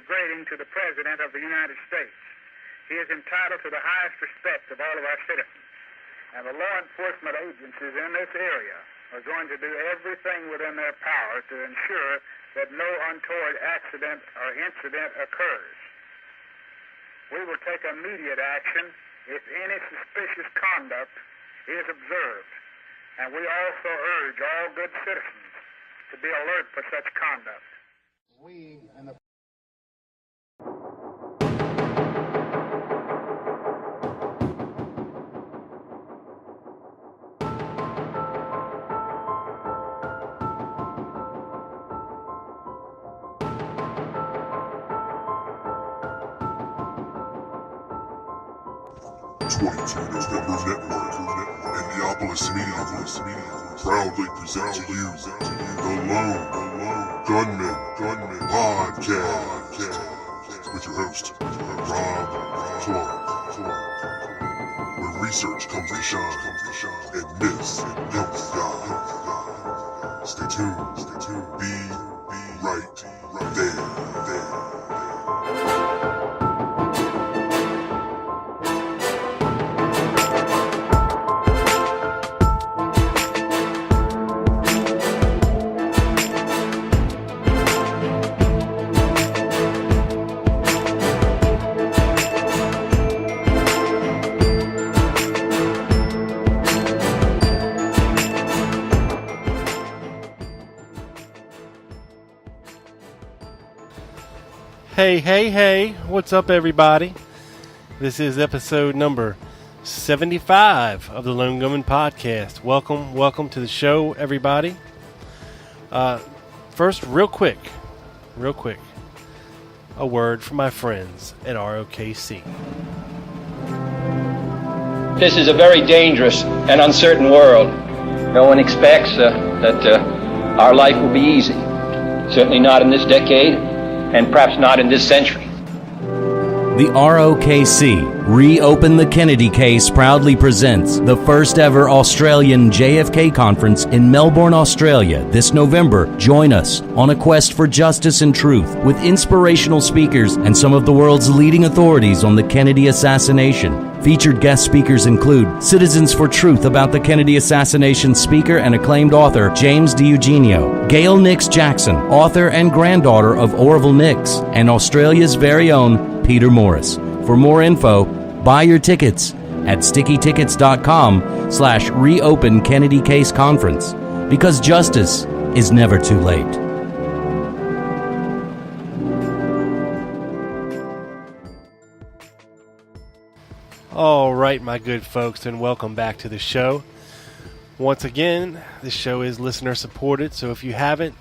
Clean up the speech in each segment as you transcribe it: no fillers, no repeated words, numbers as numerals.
degrading to the President of the United States. He is entitled to the highest respect of all of our citizens. And the law enforcement agencies in this area are going to do everything within their power to ensure that no untoward accident or incident occurs. We will take immediate action if any suspicious conduct is observed. And we also urge all good citizens to be alert for such conduct. We and the Indianapolis Media proudly present to you the Lone Gunman Podcast with your host, Rob Clark, where research comes to shine and myths comes to die. Stay tuned, be right there. Hey, what's up, everybody? This is episode number 75 of the Lone Gunman Podcast. Welcome to the show, everybody. First, real quick, a word from my friends at ROKC. This is a very dangerous and uncertain world. No one expects that our life will be easy. Certainly not in this decade, and perhaps not in this century. The ROKC, Reopen the Kennedy Case, proudly presents the first ever Australian JFK Conference in Melbourne, Australia this November. Join us on a quest for justice and truth with inspirational speakers and some of the world's leading authorities on the Kennedy assassination. Featured guest speakers include Citizens for Truth about the Kennedy assassination speaker and acclaimed author James DiEugenio, Gail Nix Jackson, author and granddaughter of Orville Nix, and Australia's very own Peter Morris. For more info, buy your tickets at stickytickets.com/Reopen Kennedy Case Conference, because justice is never too late. All right, my good folks, and welcome back to the show. Once again, this show is listener supported, so if you haven't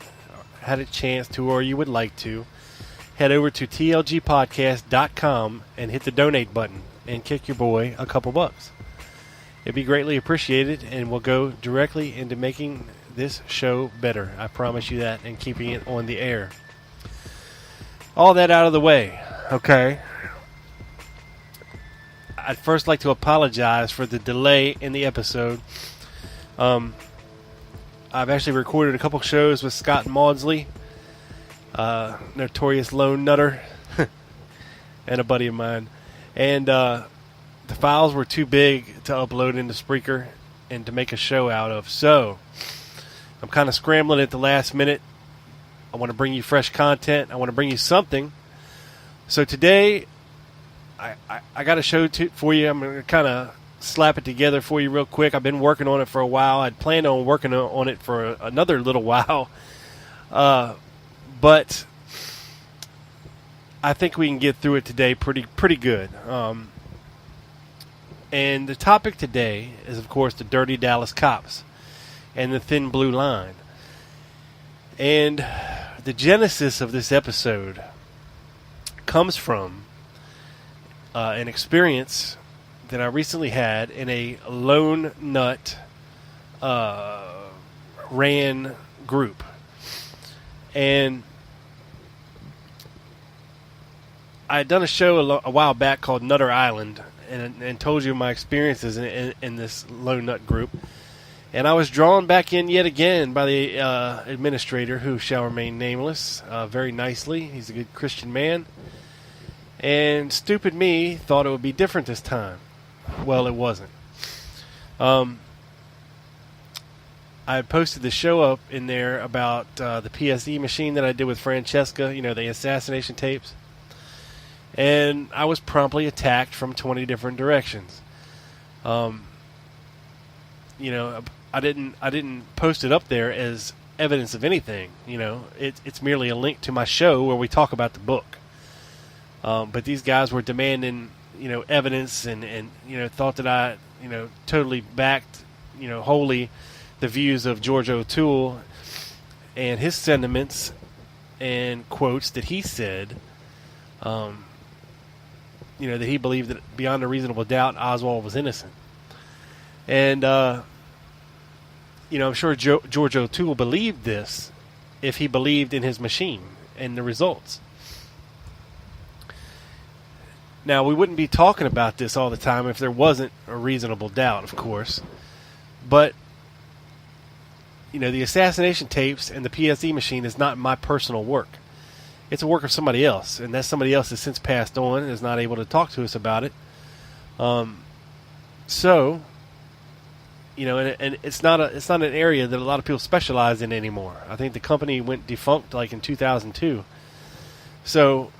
had a chance to, or you would like to, head over to tlgpodcast.com and hit the donate button and kick your boy a couple bucks. It'd be greatly appreciated, and we'll go directly into making this show better. I promise you that, and keeping it on the air. All that out of the way, okay? I'd first like to apologize for the delay in the episode. I've actually recorded a couple shows with Scott Maudsley, notorious lone nutter, and a buddy of mine. And the files were too big to upload into Spreaker and to make a show out of. So I'm kind of scrambling at the last minute. I want to bring you fresh content. I want to bring you something. So today, I got a show for you. I'm going to kind of slap it together for you real quick. I've been working on it for a while. I'd planned on working on it for another little while. But I think we can get through it today pretty good. And the topic today is, of course, the dirty Dallas cops and the thin blue line. And the genesis of this episode comes from an experience that I recently had in a lone nut ran group. And I had done a show a while back called Nutter Island and told you my experiences in this lone nut group. And I was drawn back in yet again by the administrator, who shall remain nameless, very nicely. He's a good Christian man. And stupid me thought it would be different this time. Well, it wasn't. I had posted the show up in there about the PSE machine that I did with Francesca, the assassination tapes. And I was promptly attacked from 20 different directions. I didn't post it up there as evidence of anything. It's merely a link to my show where we talk about the book. But these guys were demanding, evidence and thought that I, totally backed, wholly the views of George O'Toole and his sentiments and quotes that he said, that he believed that beyond a reasonable doubt Oswald was innocent. And, I'm sure George O'Toole believed this if he believed in his machine and the results. Now, we wouldn't be talking about this all the time if there wasn't a reasonable doubt, of course. But, the assassination tapes and the PSE machine is not my personal work. It's a work of somebody else, and that somebody else has since passed on and is not able to talk to us about it. And it's not an area that a lot of people specialize in anymore. I think the company went defunct like in 2002. So,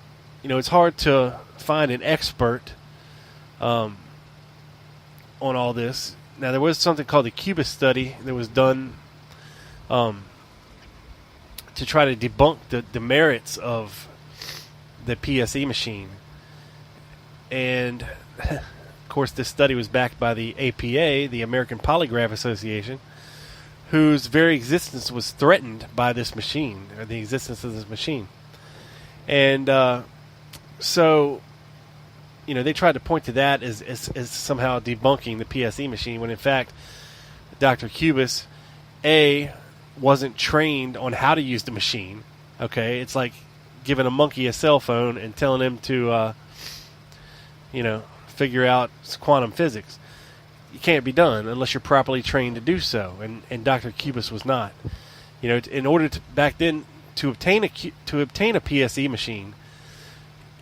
it's hard to find an expert on all this. Now, there was something called the Cubis study that was done to try to debunk the merits of the PSE machine. And, of course, this study was backed by the APA, the American Polygraph Association, whose very existence was threatened by this machine, or the existence of this machine. And they tried to point to that as somehow debunking the PSE machine, when in fact Dr. Cubis, wasn't trained on how to use the machine. Okay, it's like giving a monkey a cell phone and telling him to, figure out quantum physics. It can't be done unless you're properly trained to do so, and Dr. Cubis was not. In order to back then to obtain a PSE machine,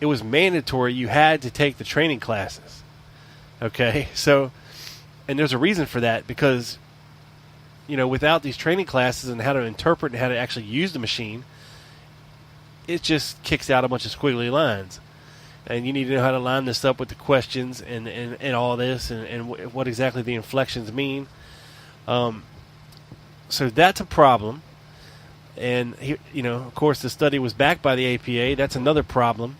it was mandatory. You had to take the training classes. Okay, so, and there's a reason for that, because without these training classes and how to interpret and how to actually use the machine, it just kicks out a bunch of squiggly lines. And you need to know how to line this up with the questions and all this and what exactly the inflections mean. So that's a problem. And, of course, the study was backed by the APA. That's another problem.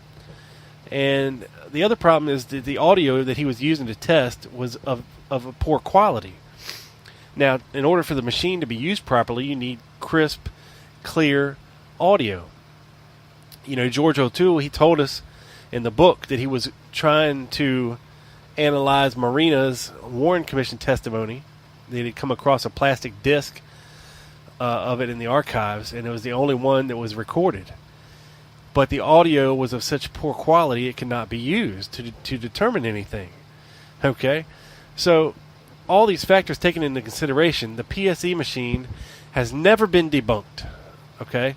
And the other problem is that the audio that he was using to test was of a poor quality. Now, in order for the machine to be used properly, you need crisp, clear audio. George O'Toole, he told us in the book that he was trying to analyze Marina's Warren Commission testimony. They had come across a plastic disc of it in the archives, and it was the only one that was recorded. But the audio was of such poor quality it could not be used to determine anything. Okay? So, all these factors taken into consideration, the PSE machine has never been debunked. Okay?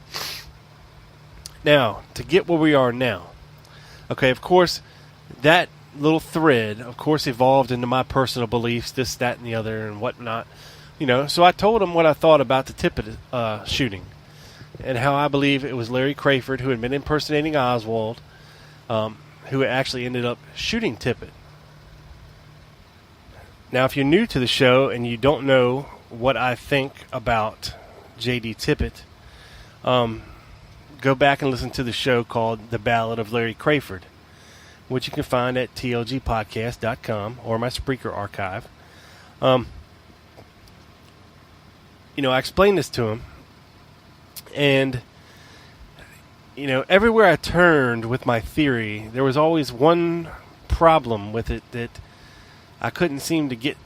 Now, to get where we are now. Okay, of course, that little thread, evolved into my personal beliefs, this, that, and the other, and whatnot. So I told him what I thought about the Tippit shooting, and how I believe it was Larry Crayford who had been impersonating Oswald, who actually ended up shooting Tippit. Now, if you're new to the show and you don't know what I think about J.D. Tippit, go back and listen to the show called The Ballad of Larry Crayford, which you can find at tlgpodcast.com or my Spreaker archive. I explained this to him, and, everywhere I turned with my theory, there was always one problem with it that I couldn't seem to get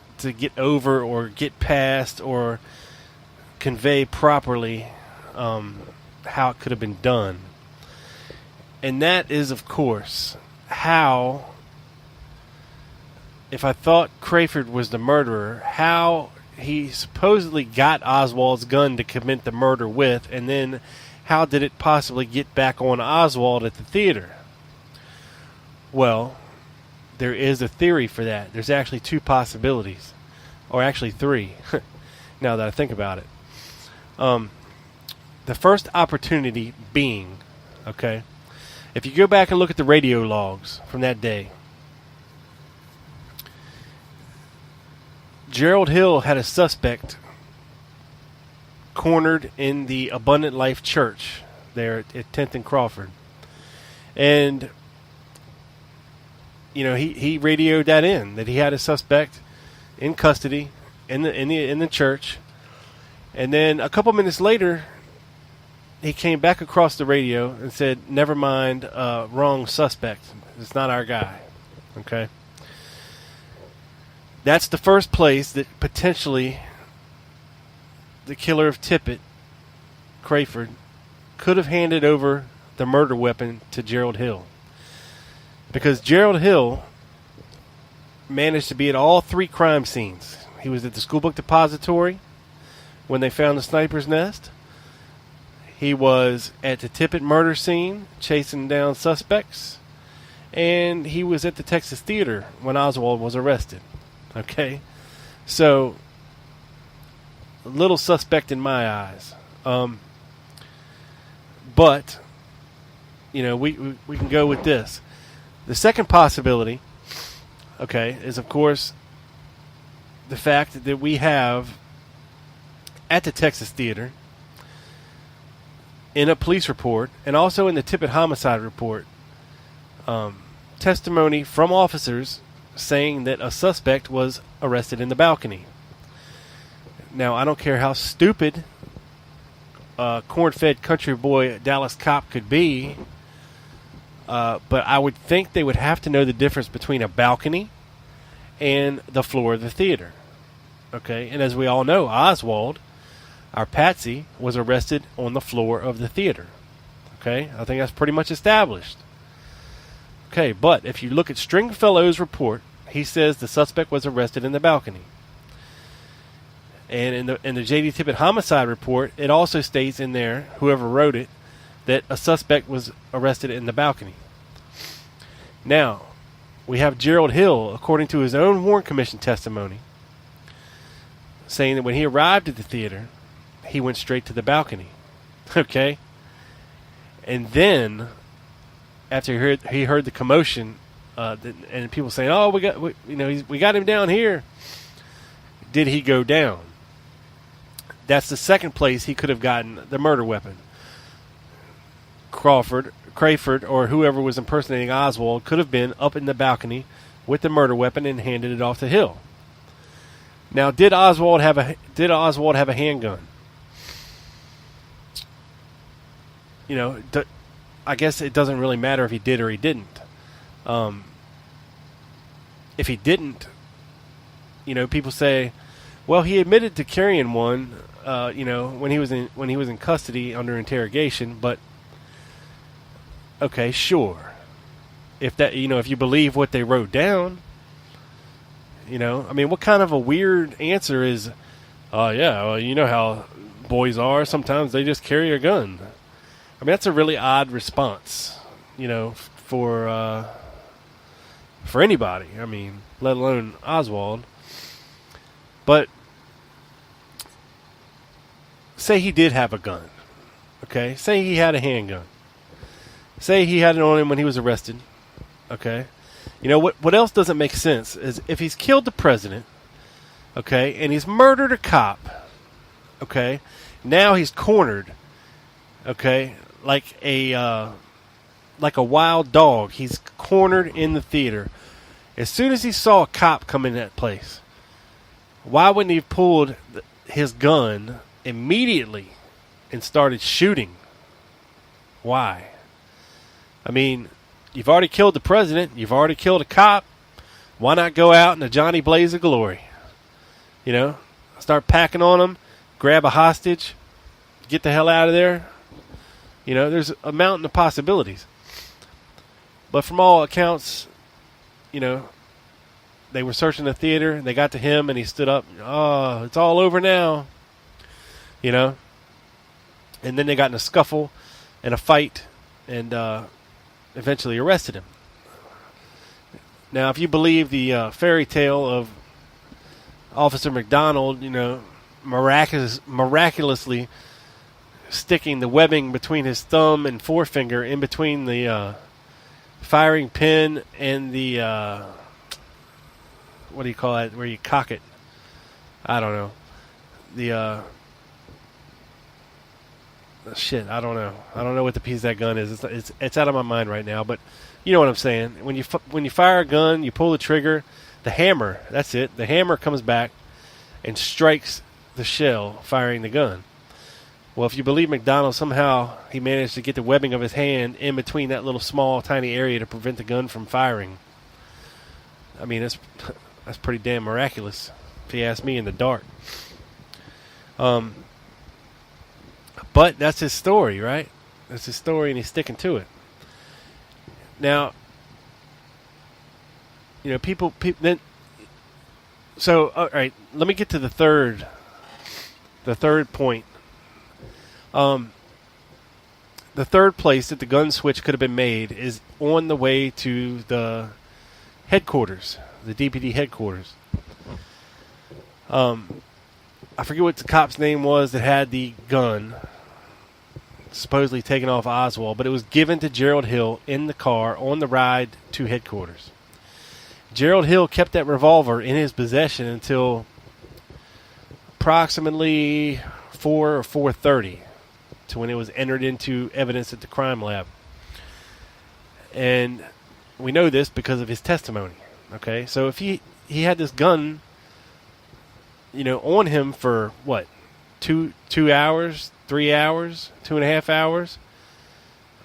over or get past or convey properly how it could have been done. And that is, of course, how, if I thought Crayford was the murderer, how he supposedly got Oswald's gun to commit the murder with, and then how did it possibly get back on Oswald at the theater? Well, there is a theory for that. There's actually two possibilities, or actually three, now that I think about it. The first opportunity being, okay, if you go back and look at the radio logs from that day, Gerald Hill had a suspect cornered in the Abundant Life Church there at 10th and Crawford. And, you know, he radioed that in, that he had a suspect in custody in the church. And then a couple minutes later, he came back across the radio and said, "Never mind, wrong suspect. It's not our guy." Okay? That's the first place that potentially the killer of Tippit, Crayford, could have handed over the murder weapon to Gerald Hill. Because Gerald Hill managed to be at all three crime scenes. He was at the school book depository when they found the sniper's nest. He was at the Tippit murder scene chasing down suspects. And he was at the Texas Theater when Oswald was arrested. Okay? So, a little suspect in my eyes. But, you know, we can go with this. The second possibility, okay, is of course the fact that we have at the Texas Theater, in a police report, and also in the Tippit homicide report, testimony from officers saying that a suspect was arrested in the balcony. Now, I don't care how stupid corn-fed country boy Dallas cop could be, but I would think they would have to know the difference between a balcony and the floor of the theater. Okay, and as we all know, Oswald, our patsy, was arrested on the floor of the theater. Okay, I think that's pretty much established. Okay, but if you look at Stringfellow's report, he says the suspect was arrested in the balcony. And in the J.D. Tippit homicide report, it also states in there, whoever wrote it, that a suspect was arrested in the balcony. Now, we have Gerald Hill, according to his own Warren Commission testimony, saying that when he arrived at the theater, he went straight to the balcony. Okay? And then, after he heard the commotion, and people saying, "Oh, we got him down here," did he go down? That's the second place he could have gotten the murder weapon. Crayford, or whoever was impersonating Oswald, could have been up in the balcony with the murder weapon and handed it off to Hill. Now, did Oswald have a handgun? You know, I guess it doesn't really matter if he did or he didn't. If he didn't, you know, people say, well, he admitted to carrying one, you know, when he was in custody under interrogation. But okay, sure. If that, you know, if you believe what they wrote down, you know, I mean, what kind of a weird answer is, yeah, well, you know how boys are. Sometimes they just carry a gun. I mean, that's a really odd response, you know, for anybody. I mean, let alone Oswald. But say he did have a gun, okay? Say he had a handgun. Say he had it on him when he was arrested, okay? You know, what else doesn't make sense is if he's killed the president, okay, and he's murdered a cop, okay, now he's cornered, okay, like a wild dog. He's cornered in the theater. As soon as he saw a cop come in that place, why wouldn't he have pulled his gun immediately and started shooting? Why? I mean, you've already killed the president. You've already killed a cop. Why not go out in a Johnny Blaze of glory? You know, start packing on them, grab a hostage, get the hell out of there. You know, there's a mountain of possibilities. But from all accounts, you know, they were searching the theater. They got to him, and he stood up. Oh, it's all over now. You know? And then they got in a scuffle and a fight and eventually arrested him. Now, if you believe the fairy tale of Officer McDonald, you know, miraculously sticking the webbing between his thumb and forefinger in between the firing pin and the, what do you call it, where you cock it? I don't know. The, shit, I don't know. I don't know what the piece of that gun is. It's out of my mind right now, but you know what I'm saying. When you fire a gun, you pull the trigger, the hammer, that's it. The hammer comes back and strikes the shell firing the gun. Well, if you believe McDonald, somehow he managed to get the webbing of his hand in between that little small, tiny area to prevent the gun from firing. I mean, that's pretty damn miraculous, if you ask me, in the dark. But that's his story, right? That's his story, and he's sticking to it. Now, you know, people then. So, all right, let me get to the third point. The third place that the gun switch could have been made is on the way to the headquarters, the DPD headquarters. I forget what the cop's name was that had the gun, supposedly taken off Oswald, but it was given to Gerald Hill in the car on the ride to headquarters. Gerald Hill kept that revolver in his possession until approximately 4 or 4:30, to when it was entered into evidence at the crime lab. And we know this because of his testimony. Okay, so if he had this gun, you know, on him for what, 2 hours, 3 hours, 2.5 hours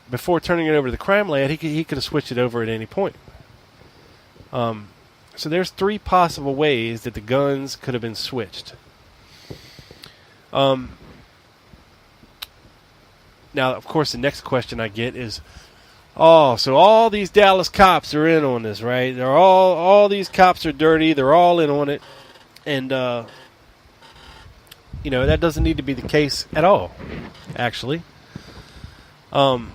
before turning it over to the crime lab, he could have switched it over at any point. So there's 3 possible ways that the guns could have been switched. Now, of course, the next question I get is, oh, so all these Dallas cops are in on this, right? They're all these cops are dirty. They're all in on it. And, you know, that doesn't need to be the case at all, actually. And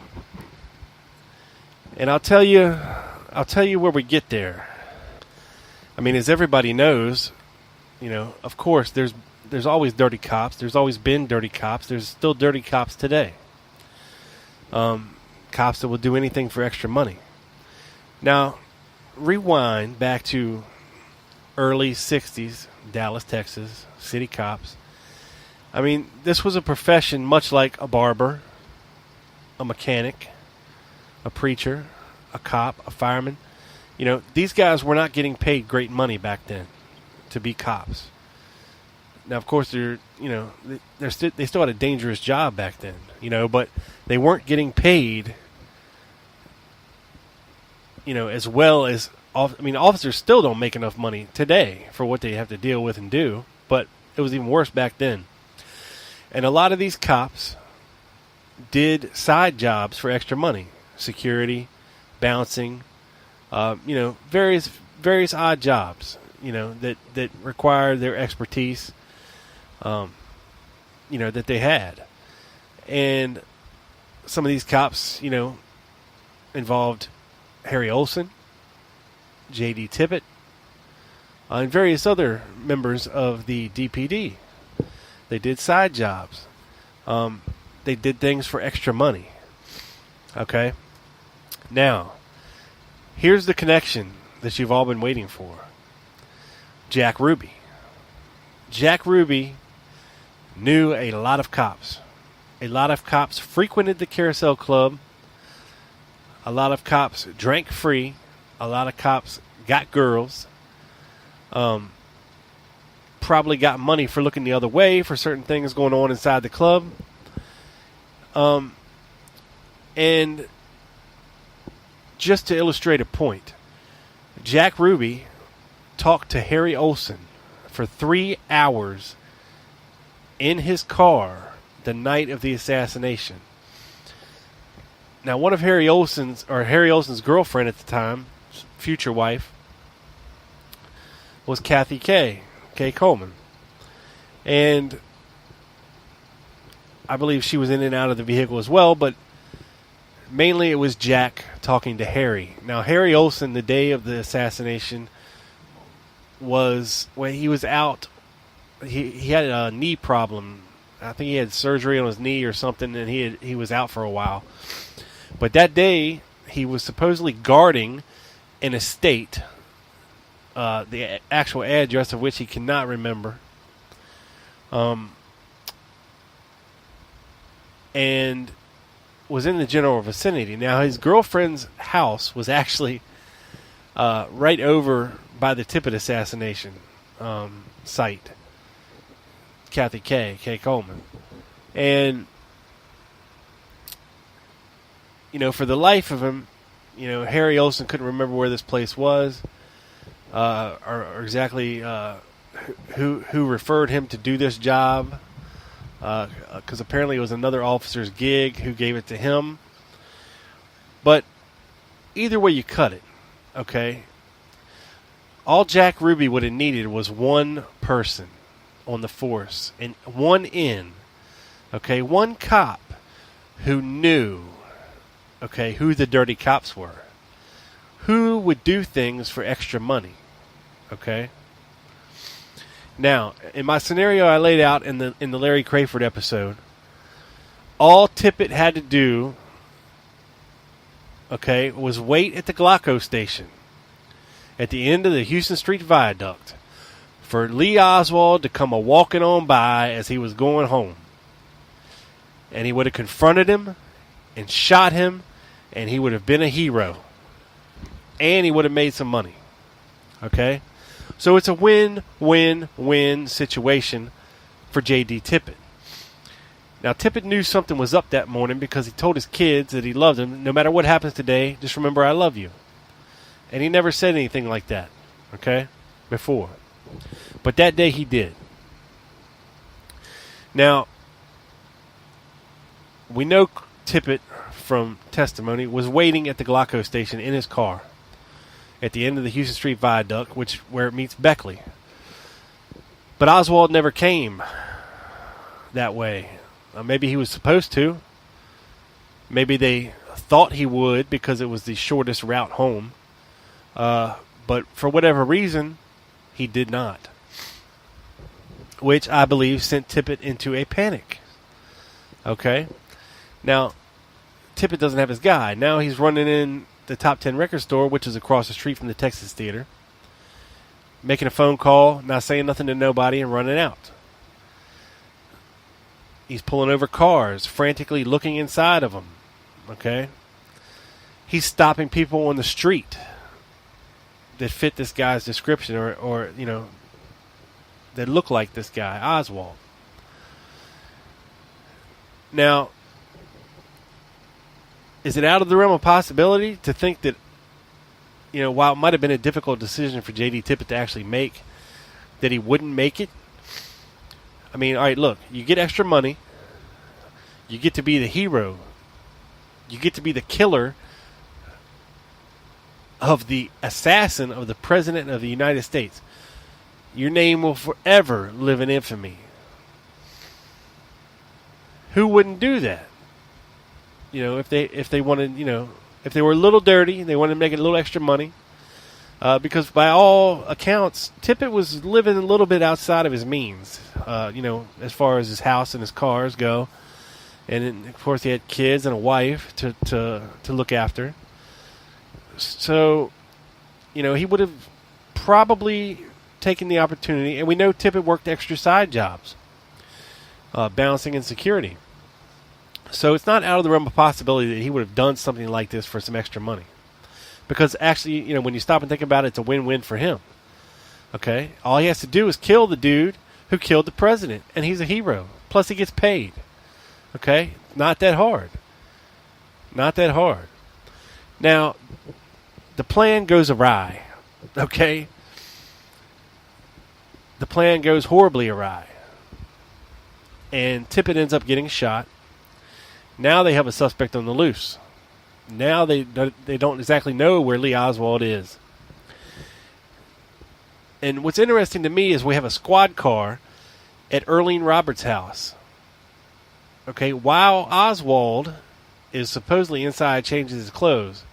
I'll tell you where we get there. I mean, as everybody knows, you know, of course, there's always dirty cops. There's always been dirty cops. There's still dirty cops today. Cops that will do anything for extra money. Now, rewind back to early 60s, Dallas, Texas, city cops. I mean, this was a profession much like a barber, a mechanic, a preacher, a cop, a fireman. You know, these guys were not getting paid great money back then to be cops. Now, of course, they still had a dangerous job back then, you know, but they weren't getting paid, you know, as well as, officers still don't make enough money today for what they have to deal with and do, but it was even worse back then. And a lot of these cops did side jobs for extra money, security, bouncing, you know, various odd jobs, you know, that required their expertise, you know, that they had. And some of these cops, you know, involved Harry Olsen, J.D. Tippett, and various other members of the DPD. They did side jobs. They did things for extra money. Okay? Now, here's the connection that you've all been waiting for. Jack Ruby. Jack Ruby knew a lot of cops. A lot of cops frequented the Carousel Club. A lot of cops drank free. A lot of cops got girls. Probably got money for looking the other way for certain things going on inside the club. And just to illustrate a point, Jack Ruby talked to Harry Olsen for 3 hours in his car the night of the assassination. Now, one of Harry Olsen's girlfriend at the time, future wife, was Kathy Kay Coleman. And I believe she was in and out of the vehicle as well, but mainly it was Jack talking to Harry. Now, Harry Olsen, the day of the assassination, was when he was out. He had a knee problem. I think he had surgery on his knee or something, and he was out for a while. But that day, he was supposedly guarding an estate, the actual address of which he cannot remember. And was in the general vicinity. Now, his girlfriend's house was actually right over by the Tippit assassination site. Kathy Kay Coleman. And, for the life of him, Harry Olsen couldn't remember where this place was, or exactly who referred him to do this job, because apparently it was another officer's gig who gave it to him. But either way you cut it, okay, all Jack Ruby would have needed was one person on the force, and one cop who knew, who the dirty cops were, who would do things for extra money, okay? Now, in my scenario I laid out in the Larry Crayford episode, all Tippit had to do, was wait at the Glocko station at the end of the Houston Street Viaduct for Lee Oswald to come a-walking on by as he was going home. And he would have confronted him and shot him, and he would have been a hero. And he would have made some money. Okay? So it's a win-win-win situation for J.D. Tippit. Now, Tippit knew something was up that morning because he told his kids that he loved them. No matter what happens today, just remember I love you. And he never said anything like that, before. But that day he did. Now, we know Tippit from testimony was waiting at the Glocko station in his car at the end of the Houston Street Viaduct, where it meets Beckley. But Oswald never came that way. Maybe he was supposed to. Maybe they thought he would because it was the shortest route home. But for whatever reason, he did not. Which I believe sent Tippit into a panic. Okay? Now, Tippit doesn't have his guy. Now he's running in the Top 10 record store, which is across the street from the Texas Theater, making a phone call, not saying nothing to nobody, and running out. He's pulling over cars, frantically looking inside of them. Okay? He's stopping people on the street that fit this guy's description or that look like this guy, Oswald. Now, is it out of the realm of possibility to think that, while it might have been a difficult decision for J.D. Tippit to actually make, that he wouldn't make it? I mean, all right, look, you get extra money. You get to be the hero. You get to be the killer of the assassin of the President of the United States. Your name will forever live in infamy. Who wouldn't do that? If they wanted, if they were a little dirty, they wanted to make a little extra money. Because by all accounts, Tippit was living a little bit outside of his means, as far as his house and his cars go. And then, of course, he had kids and a wife to look after. So, he would have probably taken the opportunity. And we know Tippit worked extra side jobs, balancing in security. So it's not out of the realm of possibility that he would have done something like this for some extra money. Because actually, when you stop and think about it, it's a win-win for him. Okay? All he has to do is kill the dude who killed the president, and he's a hero. Plus he gets paid. Okay? Not that hard. Not that hard. Now, the plan goes awry. Okay? The plan goes horribly awry. And Tippit ends up getting shot. Now they have a suspect on the loose. Now they don't exactly know where Lee Oswald is. And what's interesting to me is we have a squad car at Earlene Roberts' house. Okay, while Oswald is supposedly inside changing his clothes,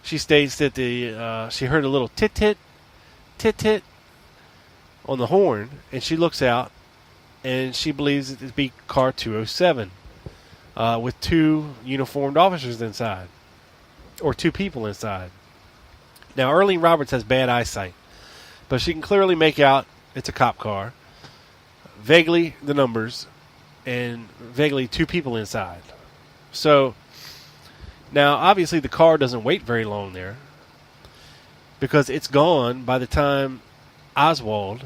she states that she heard a little tit-tit, tit-tit on the horn, and she looks out, and she believes it to be car 207 with 2 uniformed officers inside, or 2 people inside. Now, Earlene Roberts has bad eyesight, but she can clearly make out it's a cop car, vaguely the numbers, and vaguely 2 people inside. So, now, obviously, the car doesn't wait very long there, because it's gone by the time Oswald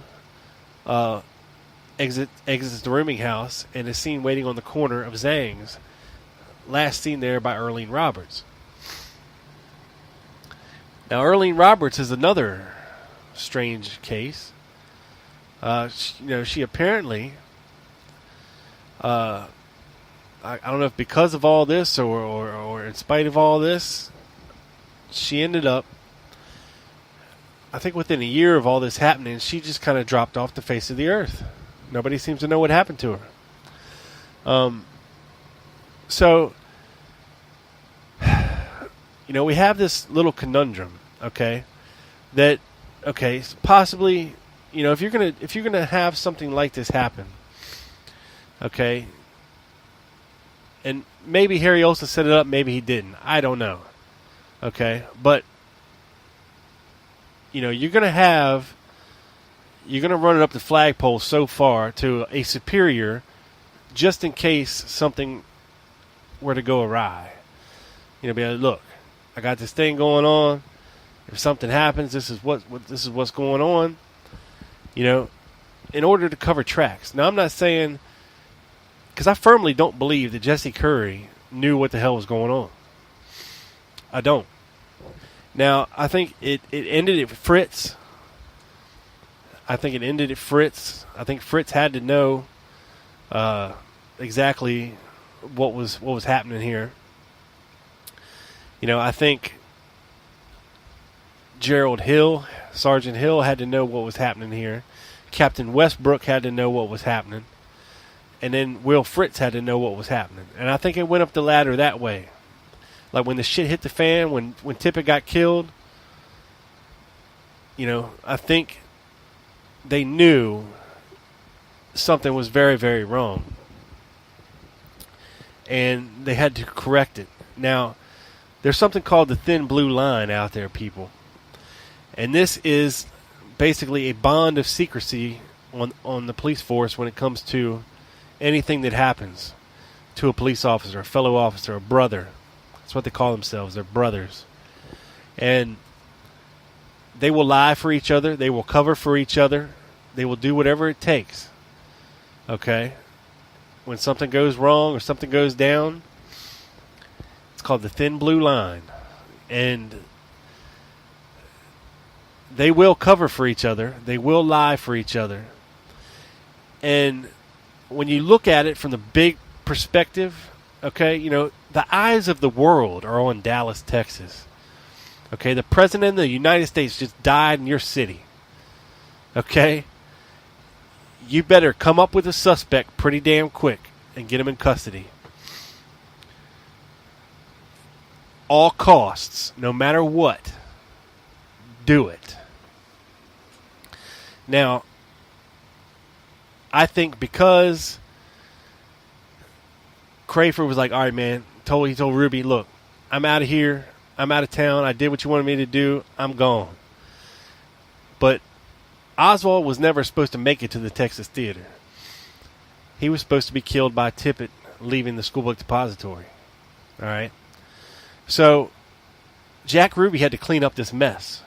exits the rooming house and is seen waiting on the corner of Zhang's, last seen there by Earlene Roberts. Now, Earlene Roberts is another strange case. She apparently, I don't know if because of all this or in spite of all this, she ended up, I think within a year of all this happening, she just kind of dropped off the face of the earth. Nobody seems to know what happened to her. So, we have this little conundrum, okay, that, okay, possibly, if you're gonna have something like this happen, okay, and maybe Harry Olsen set it up, maybe he didn't, I don't know, okay, but you're gonna run it up the flagpole so far to a superior, just in case something were to go awry. Be like, look, I got this thing going on. If something happens, this is what's going on. In order to cover tracks. Now, I'm not saying, because I firmly don't believe that Jesse Curry knew what the hell was going on. I don't. Now, I think it ended at Fritz. I think Fritz had to know exactly what was happening here. I think Sergeant Hill had to know what was happening here. Captain Westbrook had to know what was happening. And then Will Fritz had to know what was happening. And I think it went up the ladder that way. Like when the shit hit the fan, when Tippett got killed, I think they knew something was very, very wrong. And they had to correct it. Now, there's something called the thin blue line out there, people. And this is basically a bond of secrecy on the police force when it comes to anything that happens to a police officer, a fellow officer, a brother. That's what they call themselves. They're brothers. And they will lie for each other. They will cover for each other. They will do whatever it takes. Okay? When something goes wrong or something goes down, it's called the thin blue line. And they will cover for each other. They will lie for each other. And when you look at it from the big perspective, okay, the eyes of the world are on Dallas, Texas. Okay, the President of the United States just died in your city. Okay? You better come up with a suspect pretty damn quick and get him in custody. All costs, no matter what, do it. Now, I think because Crayford was like, all right, man, he told Ruby, look, I'm out of here. I'm out of town. I did what you wanted me to do. I'm gone. But Oswald was never supposed to make it to the Texas Theater. He was supposed to be killed by Tippett leaving the schoolbook depository. All right? So Jack Ruby had to clean up this mess.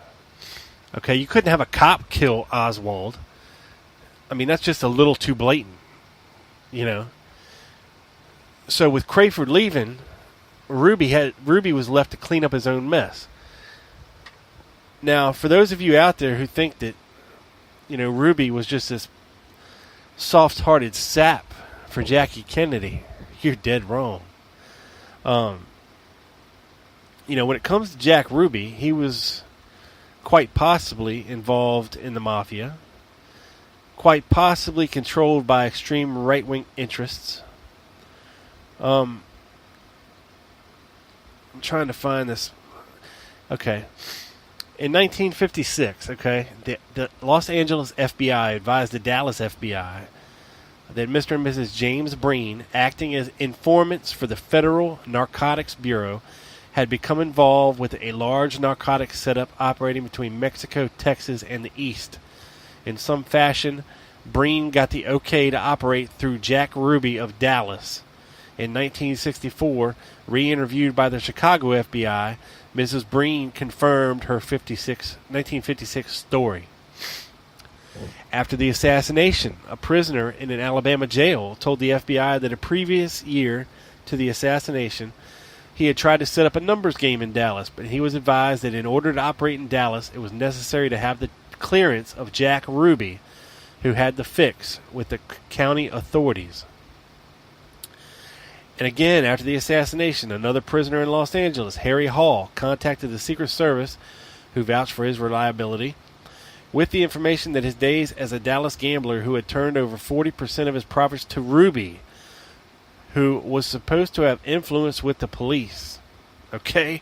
Okay, you couldn't have a cop kill Oswald. I mean, that's just a little too blatant, So with Crayford leaving, Ruby was left to clean up his own mess. Now, for those of you out there who think that, Ruby was just this soft-hearted sap for Jackie Kennedy, you're dead wrong. When it comes to Jack Ruby, he was quite possibly involved in the mafia, quite possibly controlled by extreme right-wing interests. I'm trying to find this. Okay. In 1956, the Los Angeles FBI advised the Dallas FBI that Mr. and Mrs. James Breen, acting as informants for the Federal Narcotics Bureau, had become involved with a large narcotics setup operating between Mexico, Texas, and the East. In some fashion, Breen got the okay to operate through Jack Ruby of Dallas. In 1964, re-interviewed by the Chicago FBI, Mrs. Breen confirmed her 1956 story. After the assassination, a prisoner in an Alabama jail told the FBI that a previous year to the assassination, he had tried to set up a numbers game in Dallas, but he was advised that in order to operate in Dallas, it was necessary to have the clearance of Jack Ruby, who had the fix with the county authorities. And again, after the assassination, another prisoner in Los Angeles, Harry Hall, contacted the Secret Service, who vouched for his reliability, with the information that his days as a Dallas gambler who had turned over 40% of his profits to Ruby, who was supposed to have influence with the police. Okay?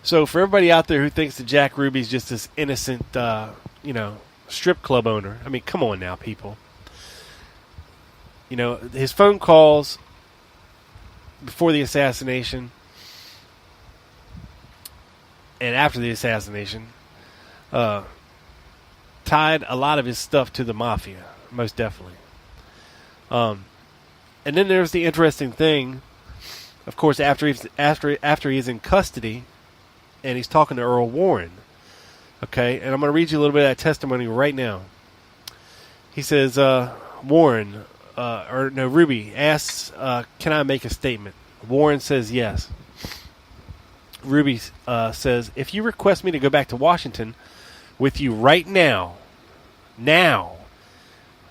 So for everybody out there who thinks that Jack Ruby's just this innocent, strip club owner, I mean, come on now, people. You know, his phone calls before the assassination and after the assassination tied a lot of his stuff to the mafia, most definitely. And then there's the interesting thing, of course, after he's in custody and he's talking to Earl Warren. Okay, and I'm going to read you a little bit of that testimony right now. He says, Ruby asks, can I make a statement? Warren says yes. Ruby says, if you request me to go back to Washington with you right now,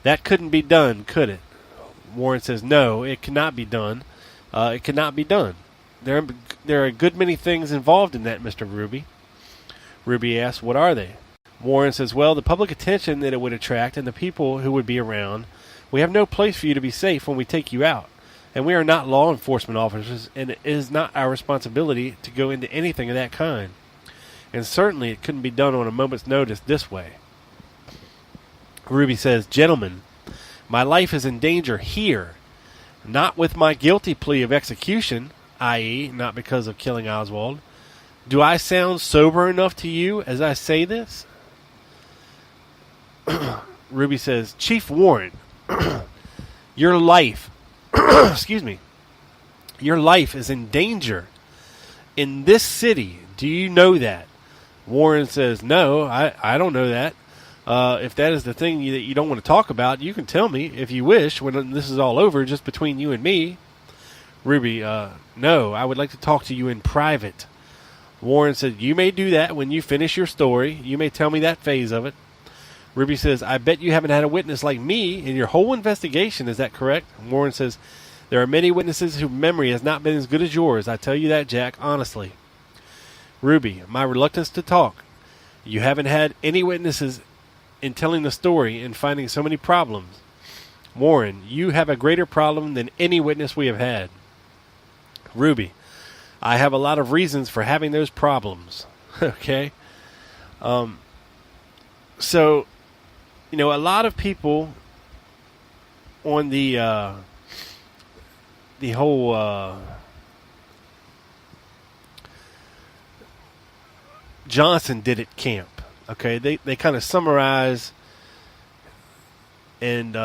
that couldn't be done, could it? Warren says, no, it cannot be done. It cannot be done. There are a good many things involved in that, Mr. Ruby. Ruby asks, what are they? Warren says, well, the public attention that it would attract and the people who would be around. We have no place for you to be safe when we take you out. And we are not law enforcement officers, and it is not our responsibility to go into anything of that kind. And certainly it couldn't be done on a moment's notice this way. Ruby says, gentlemen, my life is in danger here, not with my guilty plea of execution, i.e., not because of killing Oswald. Do I sound sober enough to you as I say this? Ruby says, Chief Warren, your life, your life is in danger in this city. Do you know that? Warren says, no, I don't know that. If that is the thing that you don't want to talk about, you can tell me if you wish when this is all over, just between you and me. Ruby, no, I would like to talk to you in private. Warren said, you may do that when you finish your story. You may tell me that phase of it. Ruby says, I bet you haven't had a witness like me in your whole investigation. Is that correct? Warren says, there are many witnesses whose memory has not been as good as yours. I tell you that, Jack, honestly. Ruby, my reluctance to talk. You haven't had any witnesses in telling the story and finding so many problems. Warren, you have a greater problem than any witness we have had. Ruby, I have a lot of reasons for having those problems. Okay? So, you know, a lot of people on the whole Johnson did it camp. Okay, they kind of summarize and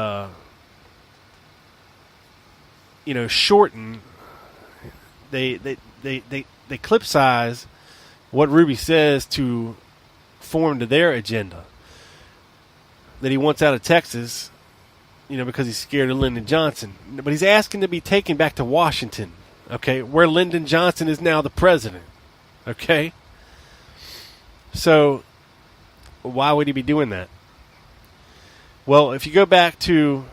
shorten. They clip size what Ruby says to form to their agenda. That he wants out of Texas, because he's scared of Lyndon Johnson. But he's asking to be taken back to Washington, okay, where Lyndon Johnson is now the president, okay? So, why would he be doing that? Well, if you go back to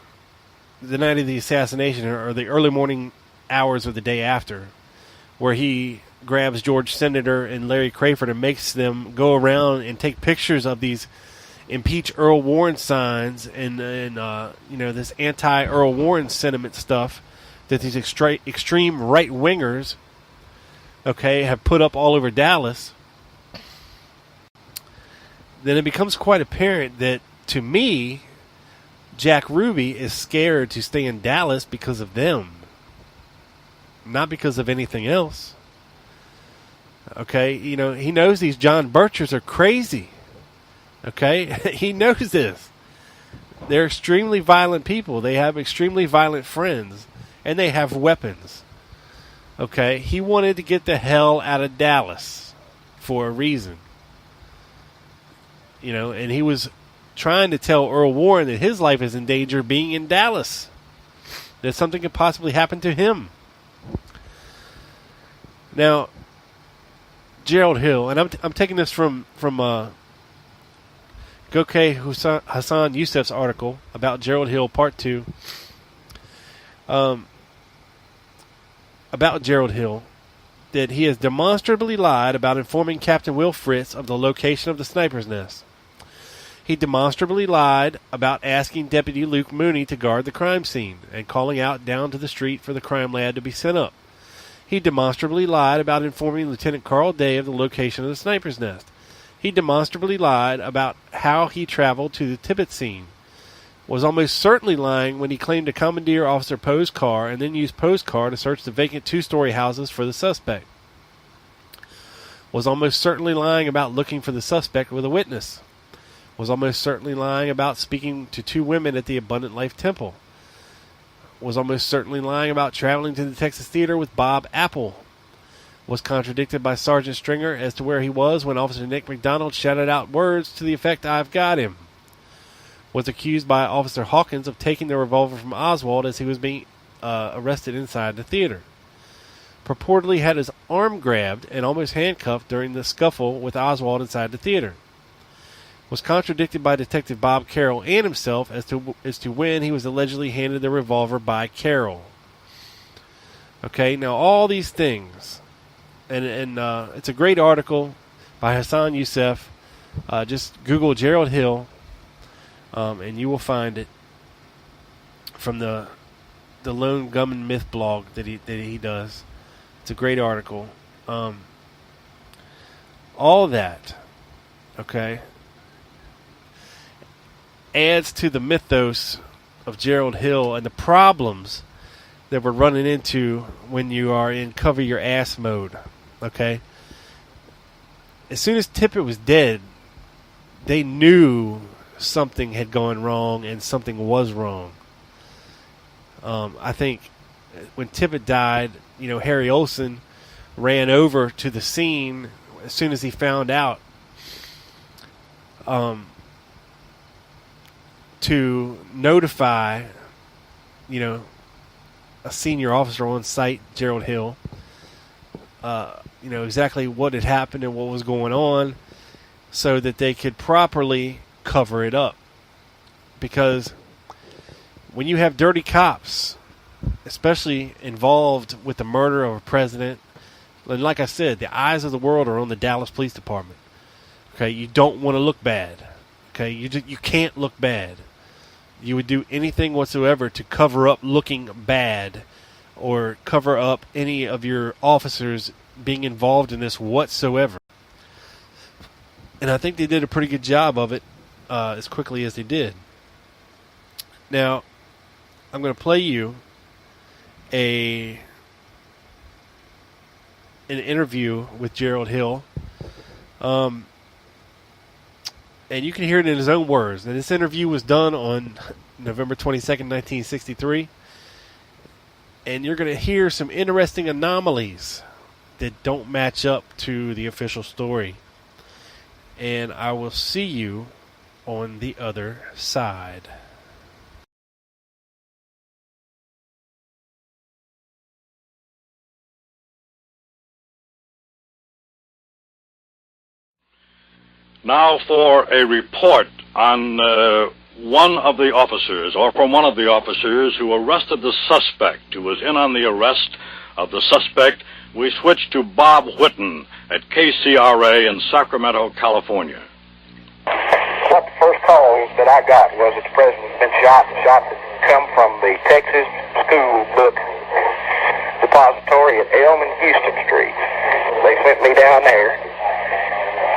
the night of the assassination or the early morning hours of the day after, where he grabs George Senator and Larry Crayford and makes them go around and take pictures of these impeach Earl Warren signs and this anti-Earl Warren sentiment stuff that these extreme right-wingers, okay, have put up all over Dallas, then it becomes quite apparent that, to me, Jack Ruby is scared to stay in Dallas because of them, not because of anything else. Okay, he knows these John Birchers are crazy. Okay, he knows this. They're extremely violent people. They have extremely violent friends, and they have weapons. Okay, he wanted to get the hell out of Dallas for a reason. And he was trying to tell Earl Warren that his life is in danger being in Dallas. That something could possibly happen to him. Now, Gerald Hill, and I'm taking this from Gokay Hassan Youssef's article about Gerald Hill, Part 2. About Gerald Hill, that he has demonstrably lied about informing Captain Will Fritz of the location of the sniper's nest. He demonstrably lied about asking Deputy Luke Mooney to guard the crime scene and calling out down to the street for the crime lad to be sent up. He demonstrably lied about informing Lieutenant Carl Day of the location of the sniper's nest. He demonstrably lied about how he traveled to the Tibbet scene. Was almost certainly lying when he claimed to commandeer Officer Poe's car and then used Poe's car to search the vacant two-story houses for the suspect. Was almost certainly lying about looking for the suspect with a witness. Was almost certainly lying about speaking to two women at the Abundant Life Temple. Was almost certainly lying about traveling to the Texas Theater with Bob Apple. Was contradicted by Sergeant Stringer as to where he was when Officer Nick McDonald shouted out words to the effect, "I've got him." Was accused by Officer Hawkins of taking the revolver from Oswald as he was being arrested inside the theater. Purportedly had his arm grabbed and almost handcuffed during the scuffle with Oswald inside the theater. Was contradicted by Detective Bob Carroll and himself as to when he was allegedly handed the revolver by Carroll. Okay, now all these things, and it's a great article by Hassan Youssef. Just Google Gerald Hill, and you will find it from the Lone Gunman Myth blog that he does. It's a great article. All that, okay, adds to the mythos of Gerald Hill and the problems that we're running into when you are in cover your ass mode. Okay? As soon as Tippit was dead, they knew something had gone wrong and something was wrong. I think when Tippit died, Harry Olsen ran over to the scene as soon as he found out, to notify, a senior officer on site, Gerald Hill, exactly what had happened and what was going on so that they could properly cover it up. Because when you have dirty cops, especially involved with the murder of a president, and like I said, the eyes of the world are on the Dallas Police Department. Okay, you don't want to look bad. Okay, you can't look bad. You would do anything whatsoever to cover up looking bad or cover up any of your officers being involved in this whatsoever. And I think they did a pretty good job of it as quickly as they did. Now, I'm going to play you an interview with Gerald Hill. And you can hear it in his own words. And this interview was done on November 22nd, 1963. And you're going to hear some interesting anomalies that don't match up to the official story. And I will see you on the other side. Now for a report on one of the officers, or from one of the officers who arrested the suspect, who was in on the arrest of the suspect we switch to Bob Whitten at KCRA in Sacramento, California. What the first call that I got was that the president had been shot. The shot had come from the Texas School Book Depository at Elm and Houston Street. They sent me down there.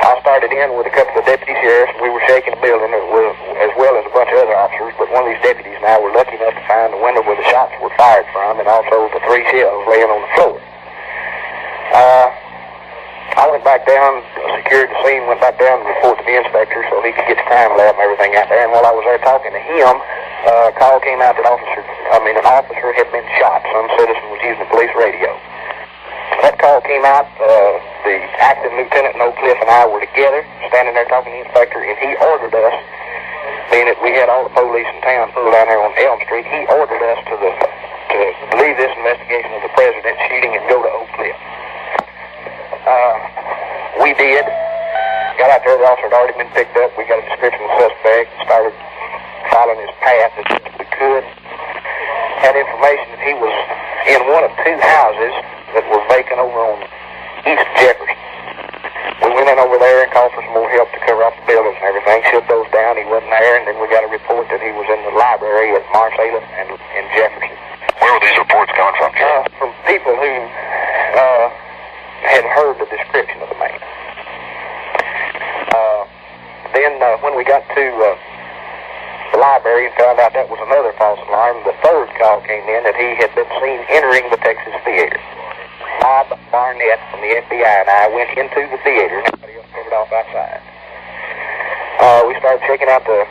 I started in with a couple of deputy sheriffs. We were shaking the building as well as a bunch of other officers, but one of these deputies and I were lucky enough to find the window where the shots were fired from and also the 3 shells laying on the floor. I went back down, secured the scene, went back down to report to the inspector so he could get the crime lab and everything out there. And while I was there talking to him, a call came out that an officer had been shot. Some citizen was using the police radio. That call came out, the acting lieutenant, Oak Cliff, and I were together, standing there talking to the inspector, and he ordered us, being that we had all the police in town pulled down there on Elm Street, he ordered us to leave this investigation of the president's shooting and go to Oak Cliff. We did. Got out there, the officer had already been picked up. We got a description of the suspect, started following his path as best we could. Had information that he was in one of 2 houses that were vacant over on East Jefferson. We went in over there and called for some more help to cover off the buildings and everything. Shut those down. He wasn't there, and then we got a report that he was in the library at Marcellus and in Jefferson. Where were these reports coming from, Jerry? From people who had heard the description of the man. Then when we got to the library and found out that was another false alarm, the 3rd call came in that he had been seen entering the Texas Theater. Bob Barnett from the FBI and I went into the theater and everybody else covered off outside. We started checking out the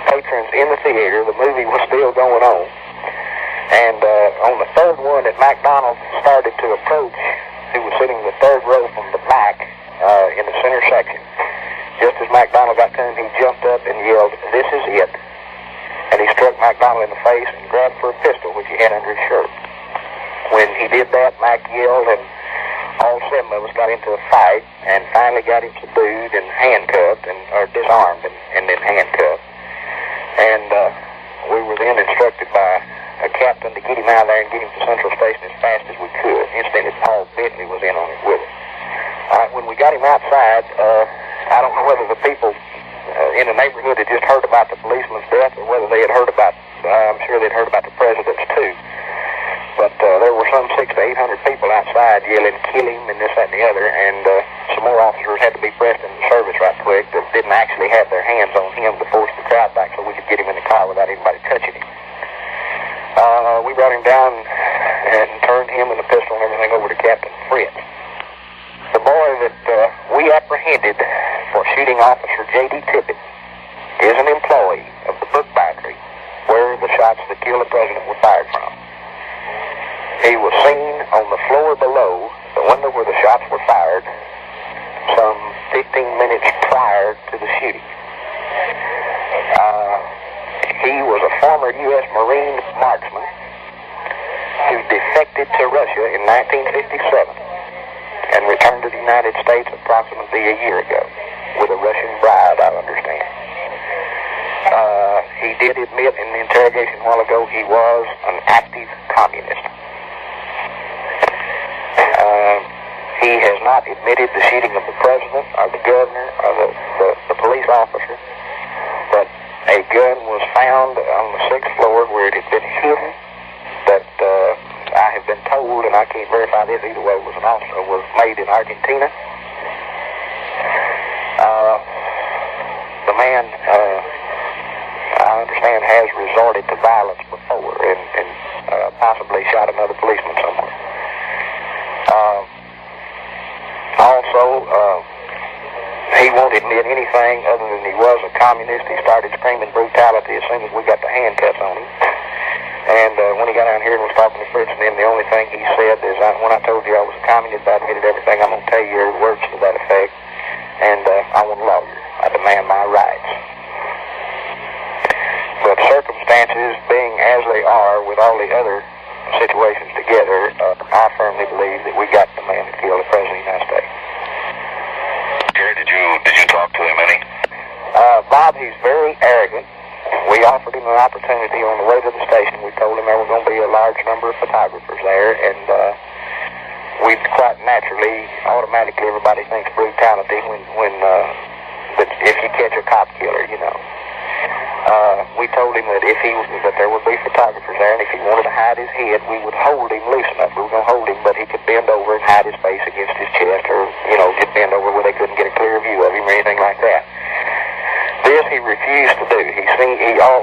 patrons in the theater. The movie was still going on. And on the 3rd one that McDonald started to approach, who was sitting in the 3rd row from the back in the center section, just as McDonald got to him, he jumped up and yelled, "This is it." And he struck McDonald in the face and grabbed for a pistol, which he had under his shirt. When he did that, Mac yelled, and all 7 of us got into a fight and finally got him subdued and handcuffed, or disarmed and then handcuffed. And we were then instructed by a captain to get him out of there and get him to Central Station as fast as we could. Incidentally, Paul Bentley was in on it with us. When we got him outside, I don't know whether the people in the neighborhood had just heard about the policeman's death or whether they had heard about, I'm sure they'd heard about the president's too. But there were some 600 to 800 people outside yelling, "Kill him," and this, that, and the other, and some more officers had to be pressed into service right quick that didn't actually have their hands on him to force the crowd back so we could get him in the car without anybody touching him. We brought him down and turned him and the pistol and everything over to Captain Fritz. The boy that we apprehended for shooting Officer J.D. Tippett is an employee of the book factory where the shots that killed the president were fired from. He was seen on the floor below the window where the shots were fired some 15 minutes prior to the shooting. He was a former U.S. Marine marksman who defected to Russia in 1957 and returned to the United States approximately a year ago with a Russian bride, I understand. He did admit in the interrogation a while ago he was an active communist. He has not admitted the shooting of the president or the governor or the police officer, but a gun was found on the 6th floor where it had been hidden that I have been told, and I can't verify this either way, was made in Argentina. The man, I understand, has resorted to violence before and possibly shot another policeman somewhere. He won't admit anything other than he was a communist. He started screaming brutality as soon as we got the handcuffs on him. And when he got down here and was talking to Fritz and them, the only thing he said is, when I told you I was a communist, I admitted everything. I'm going to tell you your words to that effect. And I want a lawyer. I demand my rights. But circumstances being as they are with all the other situations together, I firmly believe that we got the man that killed the President of the United States. Jerry, did you talk to him any? Bob, he's very arrogant. we offered him an opportunity on the way to the station. We told him there were going to be a large number of photographers there, and we quite naturally, automatically, everybody thinks brutality when that if you catch a cop killer, you know. We told him that that there would be photographers there, and if he wanted to hide his head, we would hold him loose enough. We were going to hold him, but he could bend over and hide his face against his chest, or just bend over where they couldn't get a clear view of him or anything like that. This he refused to do.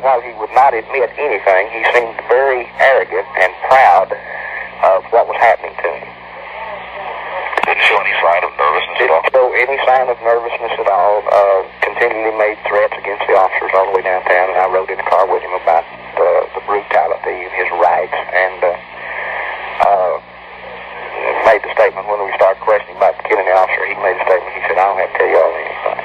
While he would not admit anything, he seemed very arrogant and proud of what was happening to him. Didn't show any sign of nervousness at all? Didn't show any sign of nervousness at all. Continually made threats against the officers all the way downtown, and I rode in the car with him about the brutality and his rights, and made the statement when we started questioning about killing the officer. He made a statement. He said, "I don't have to tell you all anything."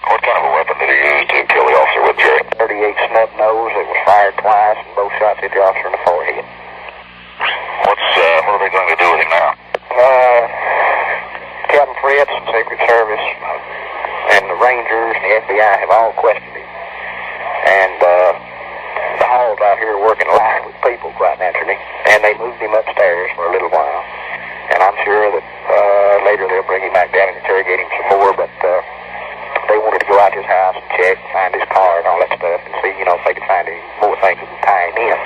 What kind of a weapon did he use to kill the officer with, Jerry? 38 snub nose. It was fired twice, and both shots hit the officer in the forehead. What are they going to do with him now? Captain Fritz, Secret Service, and the Rangers and the FBI have all questioned him. And the halls out here are working live with people, quite naturally. And they moved him upstairs for a little while. And I'm sure that later they'll bring him back down and interrogate him some more. But they wanted to go out to his house and check, find his car and all that stuff, and see, if they could find any more things that would tie him in.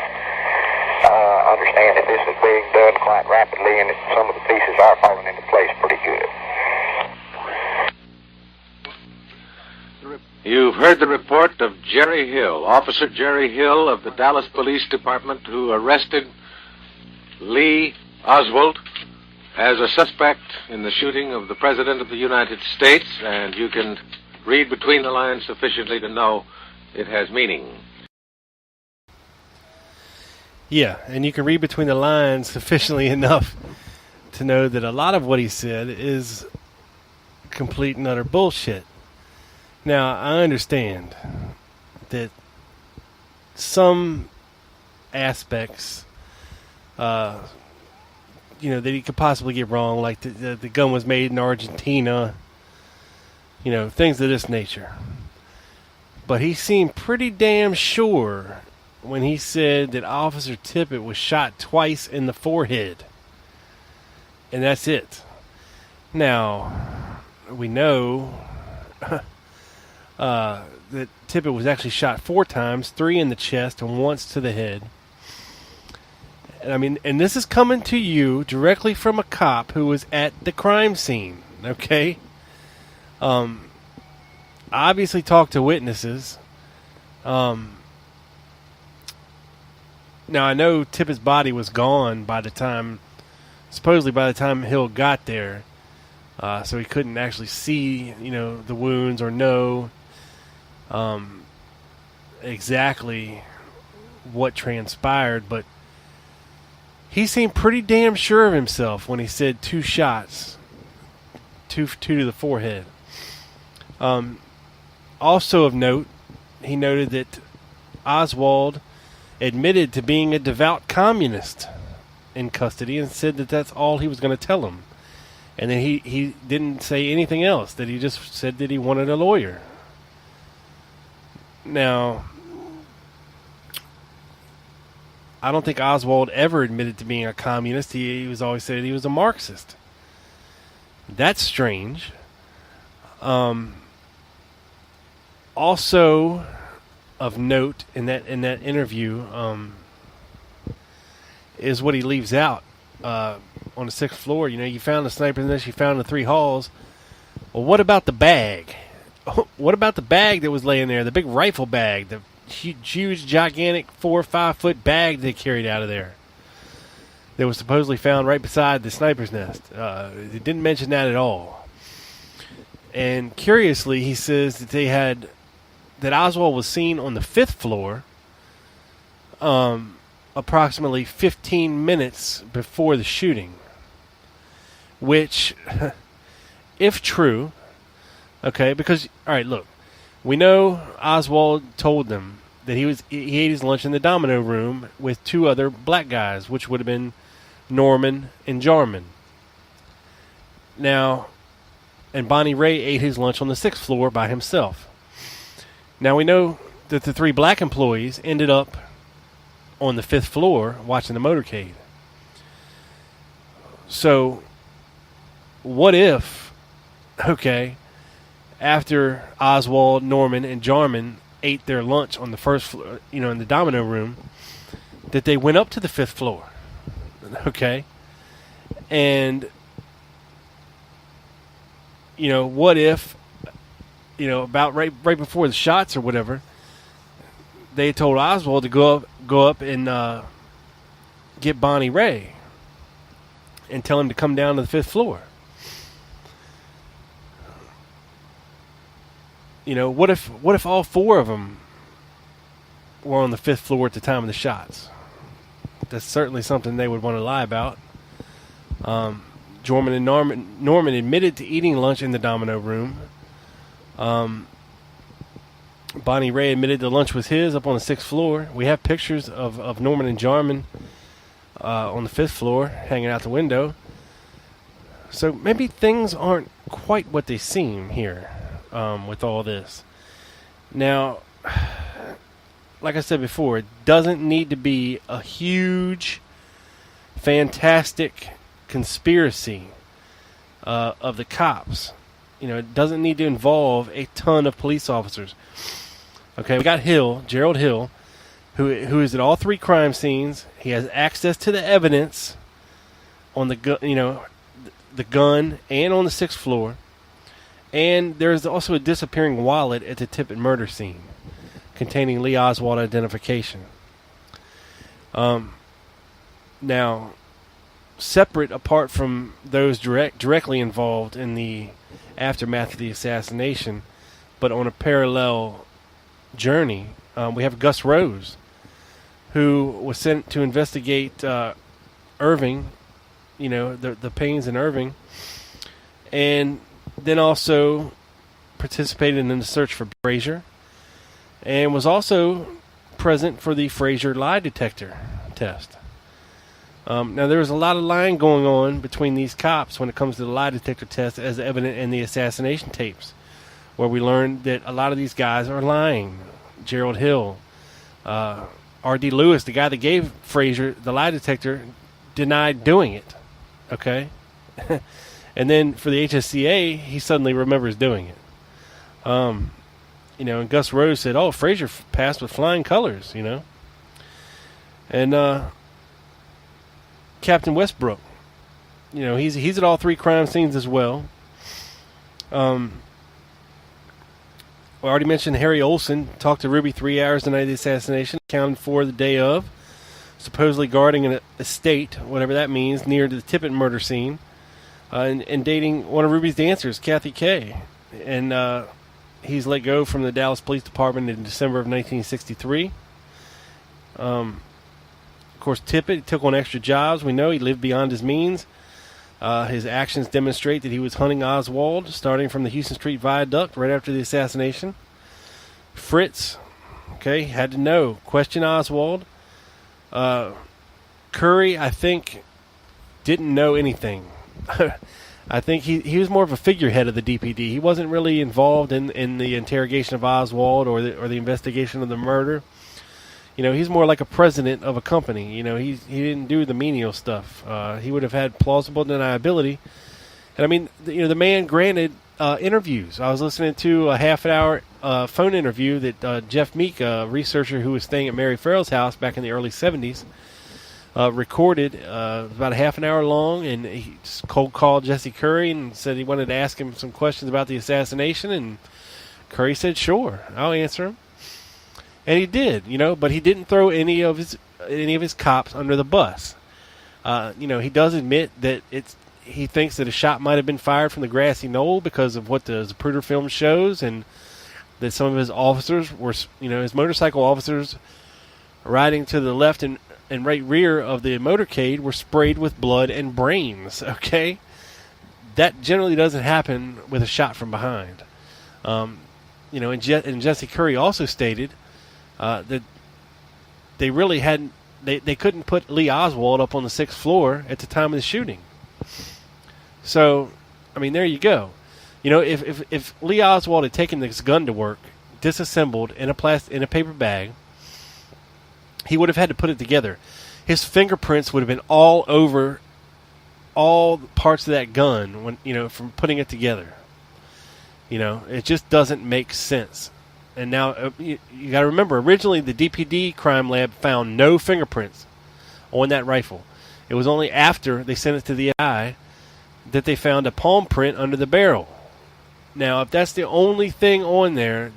Understand that this is being done quite rapidly, and that some of the pieces are falling into place pretty good. You've heard the report of Jerry Hill, Officer Jerry Hill of the Dallas Police Department, who arrested Lee Oswald as a suspect in the shooting of the President of the United States, and you can read between the lines sufficiently to know it has meaning. Yeah, and you can read between the lines sufficiently enough to know that a lot of what he said is complete and utter bullshit. Now, I understand that some aspects, that he could possibly get wrong, like the gun was made in Argentina, things of this nature. But he seemed pretty damn sure when he said that Officer Tippit was shot twice in the forehead. And that's it. Now, we know that Tippit was actually shot 4 times, 3 in the chest and once to the head. And this is coming to you directly from a cop who was at the crime scene, okay? Obviously talked to witnesses. Now, I know Tippit's body was gone supposedly by the time Hill got there. So he couldn't actually see, the wounds or know exactly what transpired. But he seemed pretty damn sure of himself when he said 2 shots, two to the forehead. Also of note, he noted that Oswald admitted to being a devout communist in custody and said that that's all he was going to tell him. And then he didn't say anything else, that he just said that he wanted a lawyer. Now, I don't think Oswald ever admitted to being a communist. He was always said he was a Marxist. That's strange. Also of note in that interview is what he leaves out on the 6th floor. You found the sniper's nest, you found the 3 halls. Well, what about the bag? What about the bag that was laying there? The big rifle bag, the huge, gigantic 4 or 5 foot bag they carried out of there that was supposedly found right beside the sniper's nest. They didn't mention that at all. And curiously, he says that Oswald was seen on the 5th floor approximately 15 minutes before the shooting, which, if true, okay, because, all right, look, we know Oswald told them that he ate his lunch in the Domino room with 2 other black guys, which would have been Norman and Jarman. Now, and Bonnie Ray ate his lunch on the 6th floor by himself. Now, we know that the 3 black employees ended up on the 5th floor watching the motorcade. So, what if, okay, after Oswald, Norman, and Jarman ate their lunch on the 1st floor, in the domino room, that they went up to the 5th floor, okay? And, what if, about right before the shots or whatever, they told Oswald to go up and get Bonnie Ray and tell him to come down to the 5th floor. What if all 4 of them were on the 5th floor at the time of the shots? That's certainly something they would want to lie about. Jarman and Norman admitted to eating lunch in the domino room. Bonnie Ray admitted the lunch was his up on the 6th floor. We have pictures of Norman and Jarman on the 5th floor hanging out the window. So maybe things aren't quite what they seem here with all this. Now, like I said before, it doesn't need to be a huge, fantastic conspiracy of the cops. It doesn't need to involve a ton of police officers. Okay, we got Gerald Hill, who is at all 3 crime scenes. He has access to the evidence on the gun and on the 6th floor. And there's also a disappearing wallet at the Tippit murder scene containing Lee Oswald identification. Now, separate apart from those directly involved in the aftermath of the assassination, but on a parallel journey, we have Gus Rose, who was sent to investigate Irving, the pains in Irving, and then also participated in the search for Frazier, and was also present for the Frazier lie detector test. Now, there was a lot of lying going on between these cops when it comes to the lie detector test, as evident in the assassination tapes, where we learned that a lot of these guys are lying. Gerald Hill, R.D. Lewis, the guy that gave Frazier the lie detector, denied doing it. Okay? And then for the HSCA, he suddenly remembers doing it. And Gus Rose said, "Oh, Frazier passed with flying colors," And Captain Westbrook, he's at all 3 crime scenes as well. I already mentioned Harry Olson talked to Ruby 3 hours the night of the assassination, accounted for the day of, supposedly guarding an estate, whatever that means, near to the Tippit murder scene, and dating one of Ruby's dancers, Kathy Kay. And he's let go from the Dallas Police Department in December of 1963. Of course, Tippit took on extra jobs. We know he lived beyond his means. His actions demonstrate that he was hunting Oswald, starting from the Houston Street Viaduct right after the assassination. Fritz, had to know. Question Oswald. Curry, I think, didn't know anything. I think he was more of a figurehead of the DPD. He wasn't really involved in the interrogation of Oswald or the investigation of the murder. He's more like a president of a company. He didn't do the menial stuff. He would have had plausible deniability. And I mean, the man granted interviews. I was listening to a half-an-hour phone interview that Jeff Meek, a researcher who was staying at Mary Farrell's house back in the early 70s, recorded. About a half an hour long, and he just cold called Jesse Curry and said he wanted to ask him some questions about the assassination, and Curry said, "Sure, I'll answer him." And he did, but he didn't throw any of his cops under the bus. He does admit that he thinks that a shot might have been fired from the grassy knoll because of what the Zapruder film shows, and that some of his officers were, his motorcycle officers riding to the left and right rear of the motorcade were sprayed with blood and brains. Okay, that generally doesn't happen with a shot from behind. And Jesse Curry also stated that they really hadn't. They couldn't put Lee Oswald up on the 6th floor at the time of the shooting. So, I mean, there you go. If Lee Oswald had taken this gun to work disassembled in a paper bag. He would have had to put it together. His fingerprints would have been all over all parts of that gun when from putting it together. It just doesn't make sense. And now you got to remember, originally the DPD crime lab found no fingerprints on that rifle. It was only after they sent it to the AI that they found a palm print under the barrel. Now, if that's the only thing on there,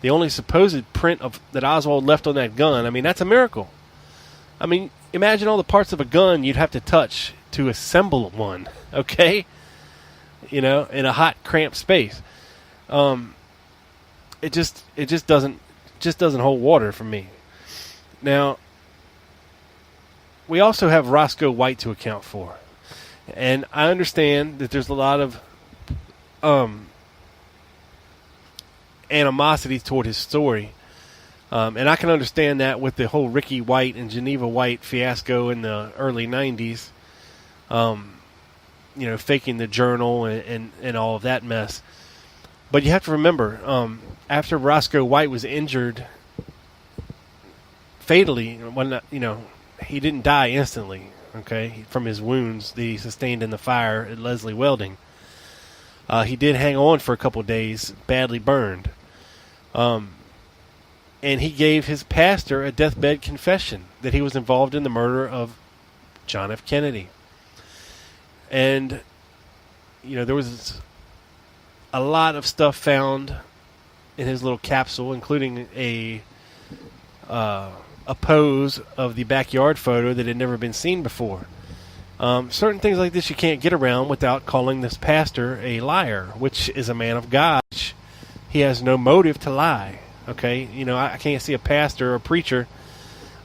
the only supposed print that Oswald left on that gun, I mean, that's a miracle. I mean, imagine all the parts of a gun you'd have to touch to assemble one, okay? In a hot, cramped space. It just doesn't hold water for me. Now, we also have Roscoe White to account for. And I understand that there's a lot of animosity toward his story. And I can understand that with the whole Ricky White and Geneva White fiasco in the early 90s. Faking the journal and all of that mess. But you have to remember, after Roscoe White was injured fatally, he didn't die instantly, okay, from his wounds that he sustained in the fire at Leslie Welding. He did hang on for a couple days, badly burned. And he gave his pastor a deathbed confession that he was involved in the murder of John F. Kennedy. And, there was a lot of stuff found in his little capsule, including a pose of the backyard photo that had never been seen before. Certain things like this you can't get around without calling this pastor a liar, which is a man of God. He has no motive to lie. Okay, I can't see a pastor or a preacher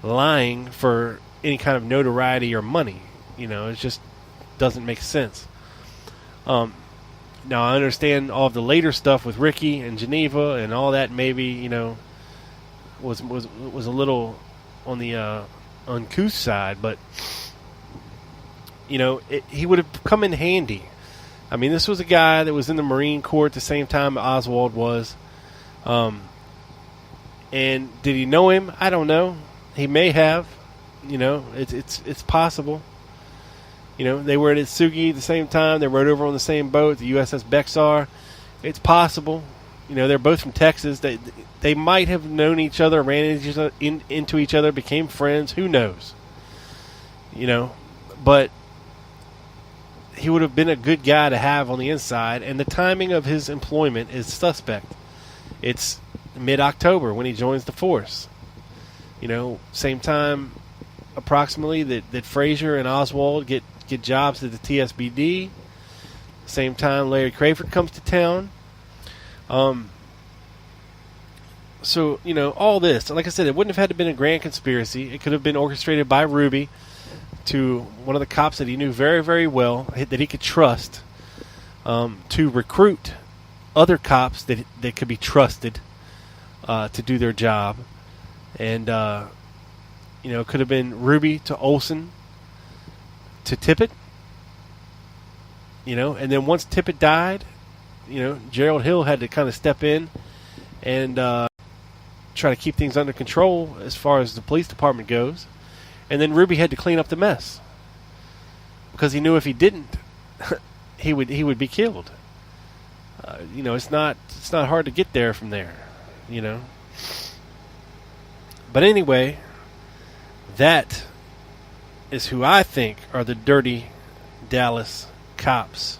lying for any kind of notoriety or money. It just doesn't make sense. Now I understand all of the later stuff with Ricky and Geneva and all that. Maybe was a little on the uncouth side, but he would have come in handy. I mean, this was a guy that was in the Marine Corps at the same time Oswald was. And did he know him? I don't know. He may have. It's possible. They were at Itsugi at the same time. They rode over on the same boat, the USS Bexar. It's possible. They're both from Texas. They might have known each other, ran into each other, became friends. Who knows? But he would have been a good guy to have on the inside, and the timing of his employment is suspect. It's mid-October when he joins the force. Same time approximately that Frazier and Oswald get jobs at the TSBD. Same time Larry Crayford comes to town. So, all this, like I said, it wouldn't have had to been a grand conspiracy. It could have been orchestrated by Ruby to one of the cops that he knew very, very well, that he could trust, to recruit other cops that could be trusted to do their job. And, it could have been Ruby to Olson to Tippett. And then once Tippett died, Gerald Hill had to kind of step in and try to keep things under control as far as the police department goes. And then Ruby had to clean up the mess because he knew if he didn't, he would be killed. It's not hard to get there from there, But anyway, that is who I think are the dirty Dallas cops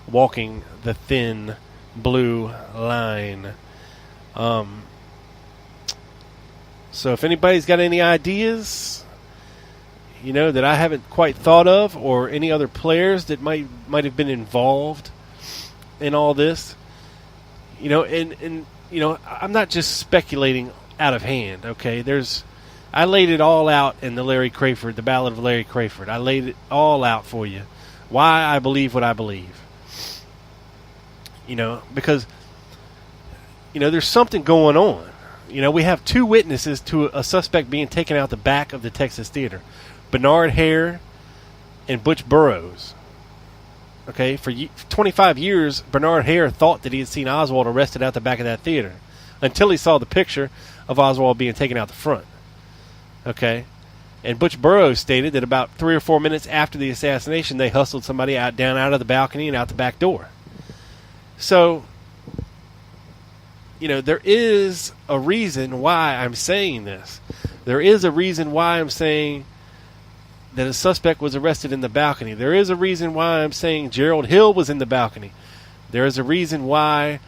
walking the thin blue line. So if anybody's got any ideas, that I haven't quite thought of, or any other players that might have been involved in all this, and I'm not just speculating out of hand. Okay, I laid it all out in the Ballad of Larry Crayford. I laid it all out for you. Why I believe what I believe. Because, there's something going on. We have two witnesses to a suspect being taken out the back of the Texas Theater. Bernard Hare and Butch Burroughs. Okay, for 25 years, Bernard Hare thought that he had seen Oswald arrested out the back of that theater. until he saw the picture of Oswald being taken out the front. Okay? And Butch Burroughs stated that about 3 or 4 minutes after the assassination, they hustled somebody down out of the balcony and out the back door. So, there is a reason why I'm saying this. There is a reason why I'm saying that a suspect was arrested in the balcony. There is a reason why I'm saying Gerald Hill was in the balcony. There is a reason why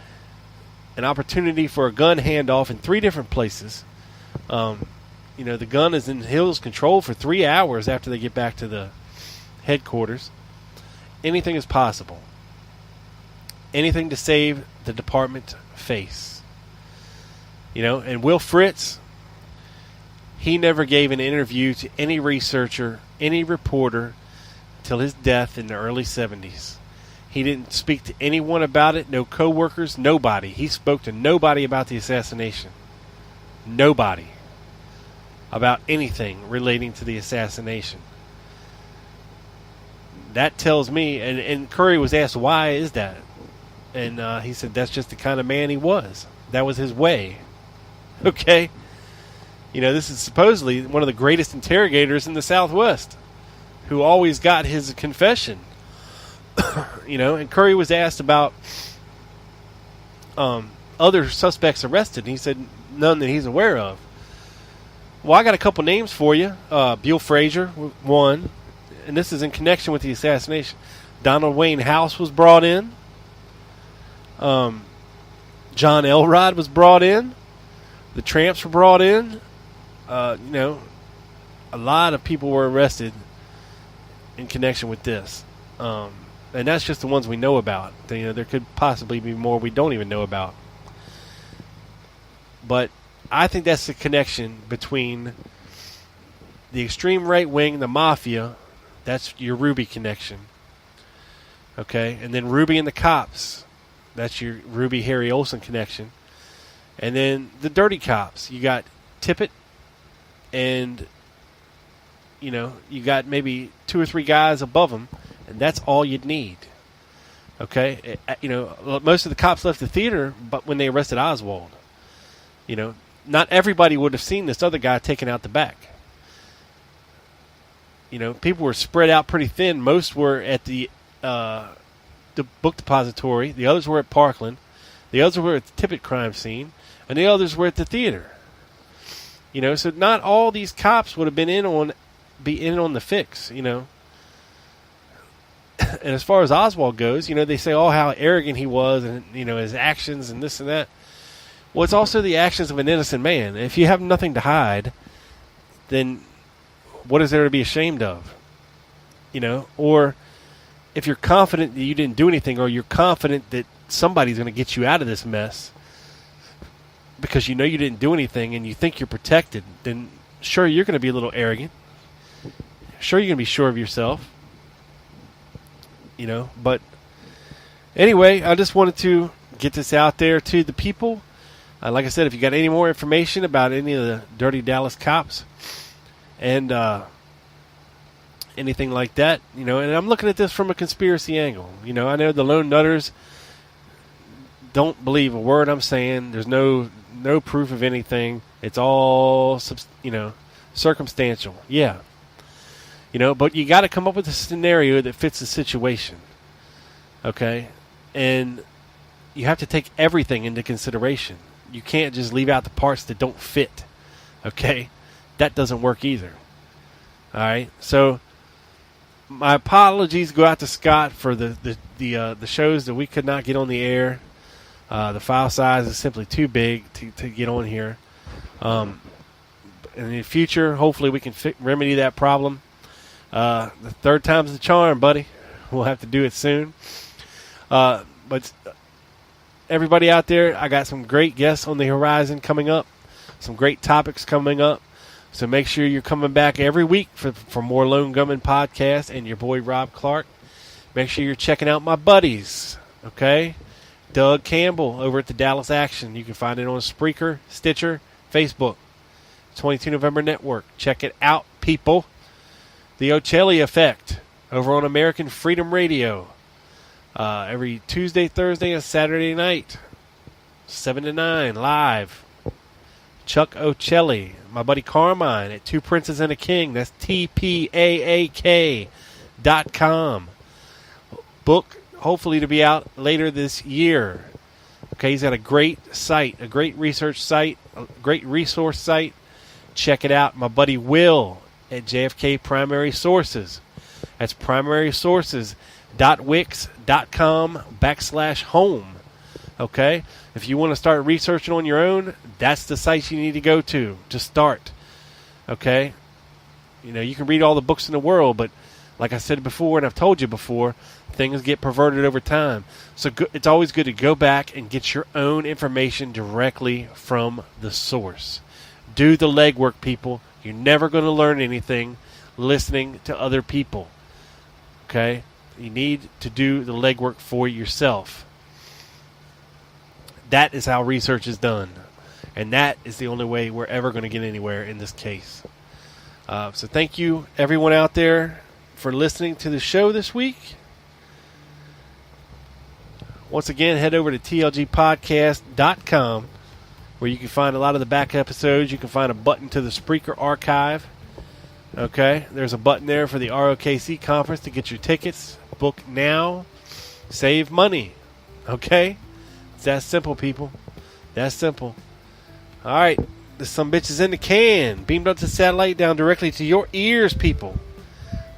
an opportunity for a gun handoff in 3 different places. The gun is in Hill's control for 3 hours after they get back to the headquarters. Anything is possible. Anything to save the department face. And Will Fritz, he never gave an interview to any researcher, any reporter, till his death in the early 70s. He didn't speak to anyone about it, no co-workers, nobody. He spoke to nobody about the assassination. Nobody. About anything relating to the assassination. That tells me, and Curry was asked, why is that? And he said that's just the kind of man he was. That was his way. Okay? This is supposedly one of the greatest interrogators in the Southwest, who always got his confession. And Curry was asked about other suspects arrested, and he said none that he's aware of. Well, I got a couple names for you. Bill Frazier, one, and this is in connection with the assassination. Donald Wayne House was brought in. John Elrod was brought in. The Tramps were brought in. A lot of people were arrested in connection with this. And that's just the ones we know about. There could possibly be more we don't even know about. But I think that's the connection between the extreme right wing, the mafia. That's your Ruby connection. Okay? And then Ruby and the cops. That's your Ruby Harry Olsen connection. And then the dirty cops. You got Tippett and, you got maybe 2 or 3 guys above them. And that's all you'd need. Okay? Most of the cops left the theater but when they arrested Oswald. Not everybody would have seen this other guy taken out the back. People were spread out pretty thin. Most were at the book depository. The others were at Parkland. The others were at the Tippett crime scene. And the others were at the theater. So not all these cops would have been in on the fix, And as far as Oswald goes, they say, how arrogant he was and, his actions and this and that. Well, it's also the actions of an innocent man. If you have nothing to hide, then what is there to be ashamed of? Or if you're confident that you didn't do anything, or you're confident that somebody's going to get you out of this mess because you didn't do anything and you think you're protected, then sure, you're going to be a little arrogant. Sure, you're going to be sure of yourself. But anyway, I just wanted to get this out there to the people. Like I said, if you got any more information about any of the dirty Dallas cops and anything like that, and I'm looking at this from a conspiracy angle. I know the lone nutters don't believe a word I'm saying. There's no proof of anything. It's all, circumstantial. Yeah. But you got to come up with a scenario that fits the situation. Okay? And you have to take everything into consideration. You can't just leave out the parts that don't fit. Okay? That doesn't work either. All right? So my apologies go out to Scott for the shows that we could not get on the air. The file size is simply too big to get on here. In the future, hopefully we can remedy that problem. The third time's the charm, buddy. We'll have to do it soon. But everybody out there, I got some great guests on the horizon coming up. Some great topics coming up. So make sure you're coming back every week for more Lone Gunman Podcast and your boy Rob Clark. Make sure you're checking out my buddies, okay? Doug Campbell over at the Dallas Action. You can find it on Spreaker, Stitcher, Facebook. 22 November Network. Check it out, people. The Ocelli Effect over on American Freedom Radio. Every Tuesday, Thursday, and Saturday night. 7 to 9, live. Chuck Ocelli, my buddy Carmine at Two Princes and a King. That's TPAAK.com. Book, hopefully to be out later this year. Okay, he's got a great site, a great research site, a great resource site. Check it out. My buddy Will at JFK Primary Sources. That's primarysources.wix.com/home. Okay? If you want to start researching on your own, that's the site you need to go to start. Okay? You know, you can read all the books in the world, but like I said before, and I've told you before, things get perverted over time. So it's always good to go back and get your own information directly from the source. Do the legwork, people. You're never going to learn anything listening to other people. Okay? You need to do the legwork for yourself. That is how research is done. And that is the only way we're ever going to get anywhere in this case. So thank you, everyone out there, for listening to the show this week. Once again, head over to tlgpodcast.com, where you can find a lot of the back episodes. You can find a button to the Spreaker archive. Okay, there's a button there for the ROKC conference to get your tickets. Book now, save money. Okay, it's that simple, people. That's simple. All right, this sumbitch is in the can, beamed up to satellite, down directly to your ears, people.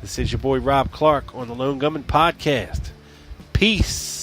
This is your boy Rob Clark on the Lone Gunman Podcast. Peace.